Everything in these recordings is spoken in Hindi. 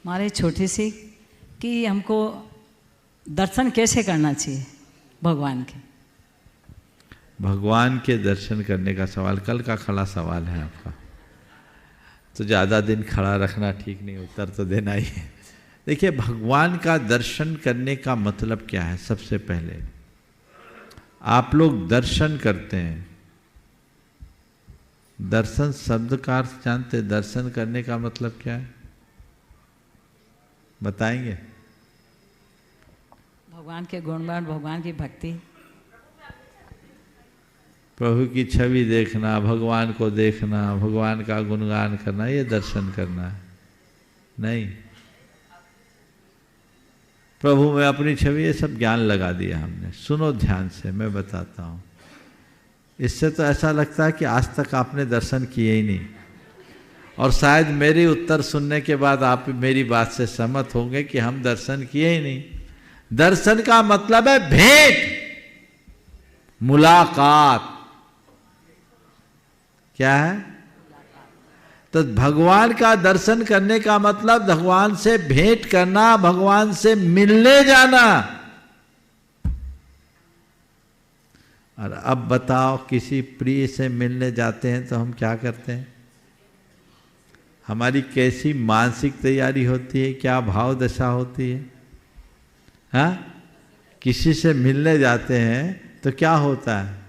हमारे छोटी सी कि हमको दर्शन कैसे करना चाहिए भगवान के। भगवान के दर्शन करने का सवाल कल का खड़ा सवाल है आपका, तो ज़्यादा दिन खड़ा रखना ठीक नहीं, उत्तर तो देना ही है। देखिए, भगवान का दर्शन करने का मतलब क्या है। सबसे पहले आप लोग दर्शन करते हैं, दर्शन शब्द का अर्थ जानते हैं? दर्शन करने का मतलब क्या है बताएंगे? भगवान के गुणगान, भगवान की भक्ति, प्रभु की छवि देखना, भगवान को देखना, भगवान का गुणगान करना, ये दर्शन करना है? नहीं। प्रभु में अपनी छवि, ये सब ज्ञान लगा दिया हमने। सुनो ध्यान से, मैं बताता हूँ। इससे तो ऐसा लगता है कि आज तक आपने दर्शन किए ही नहीं, और शायद मेरी उत्तर सुनने के बाद आप मेरी बात से सहमत होंगे कि हम दर्शन किए ही नहीं। दर्शन का मतलब है भेंट, मुलाकात। क्या है? तो भगवान का दर्शन करने का मतलब भगवान से भेंट करना, भगवान से मिलने जाना। और अब बताओ, किसी प्रिय से मिलने जाते हैं तो हम क्या करते हैं? हमारी कैसी मानसिक तैयारी होती है, क्या भाव दशा होती है? हाँ, किसी से मिलने जाते हैं तो क्या होता है?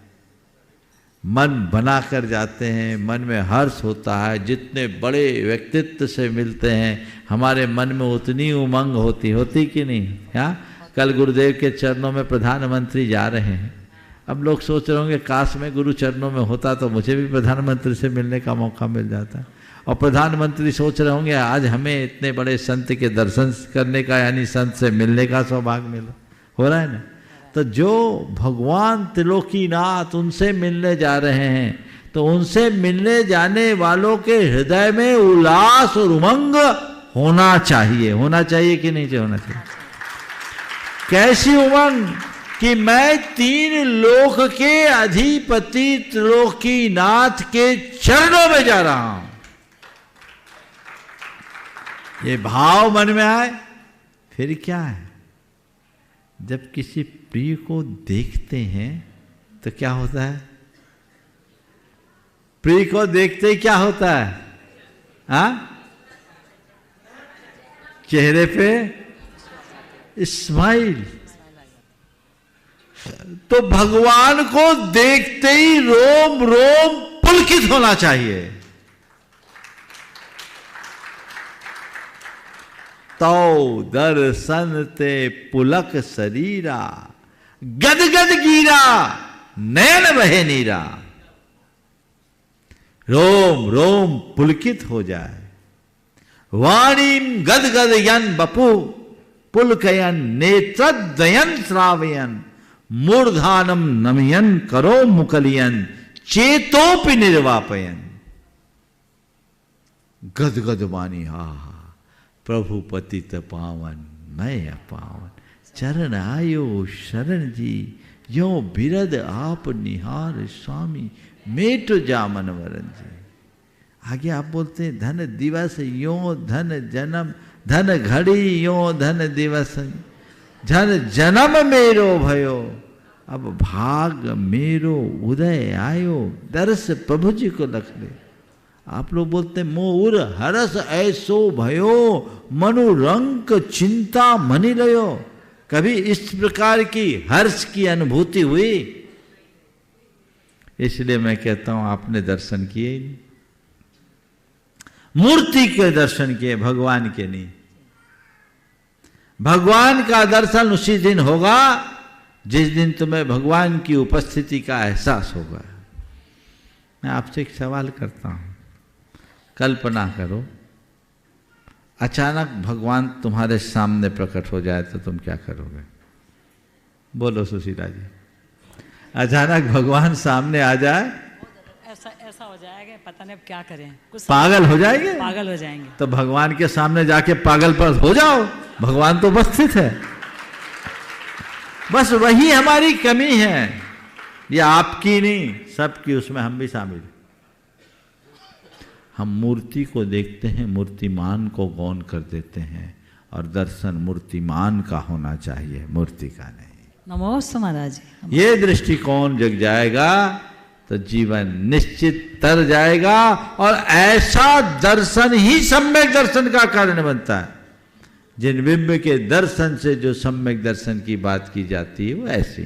मन बना कर जाते हैं, मन में हर्ष होता है। जितने बड़े व्यक्तित्व से मिलते हैं हमारे मन में उतनी उमंग होती कि नहीं? हाँ, कल गुरुदेव के चरणों में प्रधानमंत्री जा रहे हैं। अब लोग सोच रहे होंगे काश में गुरु चरणों में होता तो मुझे भी प्रधानमंत्री से मिलने का मौका मिल जाता। और प्रधानमंत्री सोच रहे होंगे आज हमें इतने बड़े संत के दर्शन करने का, यानी संत से मिलने का सौभाग्य मिला। हो रहा है ना? तो जो भगवान त्रिलोकीनाथ उनसे मिलने जा रहे हैं, तो उनसे मिलने जाने वालों के हृदय में उल्लास और उमंग होना चाहिए। होना चाहिए कि नहीं होना चाहिए? कैसी उमंग कि मैं 3 लोक के अधिपति त्रिलोकीनाथ के चरणों में जा रहा हूं। ये भाव मन में आए, फिर क्या है? जब किसी प्रिय को देखते हैं तो क्या होता है? प्रिय को देखते ही क्या होता है? हाँ, चेहरे पे स्माइल। तो भगवान को देखते ही रोम रोम पुलकित होना चाहिए। तो दर्शन ते पुलक शरीरा, गद गद गिरा नयन बहे नीरा। रोम रोम पुलकित हो जाए। वाणीम गद गद यन बपु पुलकयन नेत्रद्वयन श्रावयन मूर्धानम नमयन करो मुकलियन चेतोपि निर्वापयन। गद गद वाणी, हा प्रभु पतित पावन मैं पावन। चरण आयो शरण जी, यो बिरद आप निहार स्वामी मेट जामन वरन जी। आगे आप बोलते हैं धन दिवस यो धन जन्म, धन घड़ी यो धन दिवस, धन जन्म मेरो भयो, अब भाग मेरो उदय आयो, दर्श प्रभु जी को लख ले। आप लोग बोलते हैं मोर हरस ऐसो भयो, मनुरंक चिंता मनि लयो। कभी इस प्रकार की हर्ष की अनुभूति हुई? इसलिए मैं कहता हूं आपने दर्शन किए ही नहीं। मूर्ति के दर्शन किए, भगवान के नहीं। भगवान का दर्शन उसी दिन होगा जिस दिन तुम्हें भगवान की उपस्थिति का एहसास होगा। मैं आपसे एक सवाल करता हूं, कल्पना करो अचानक भगवान तुम्हारे सामने प्रकट हो जाए तो तुम क्या करोगे? बोलो सुशीला जी। अचानक भगवान सामने आ जाए, ऐसा हो जाएगा, पता नहीं अब क्या करें। कुछ पागल हो जाएंगे। पागल हो जाएंगे। तो भगवान के सामने जाके पागल पर हो जाओ, भगवान तो उपस्थित है। बस वही हमारी कमी है, ये आपकी नहीं सबकी, उसमें हम भी शामिल। हम मूर्ति को देखते हैं, मूर्तिमान को गौण कर देते हैं, और दर्शन मूर्तिमान का होना चाहिए, मूर्ति का नहीं। नमोस्तु महाराज। ये दृष्टिकोण जग जाएगा तो जीवन निश्चित तर जाएगा, और ऐसा दर्शन ही सम्यक दर्शन का कारण बनता है। जिन बिंब के दर्शन से जो सम्यक दर्शन की बात की जाती है वो ऐसी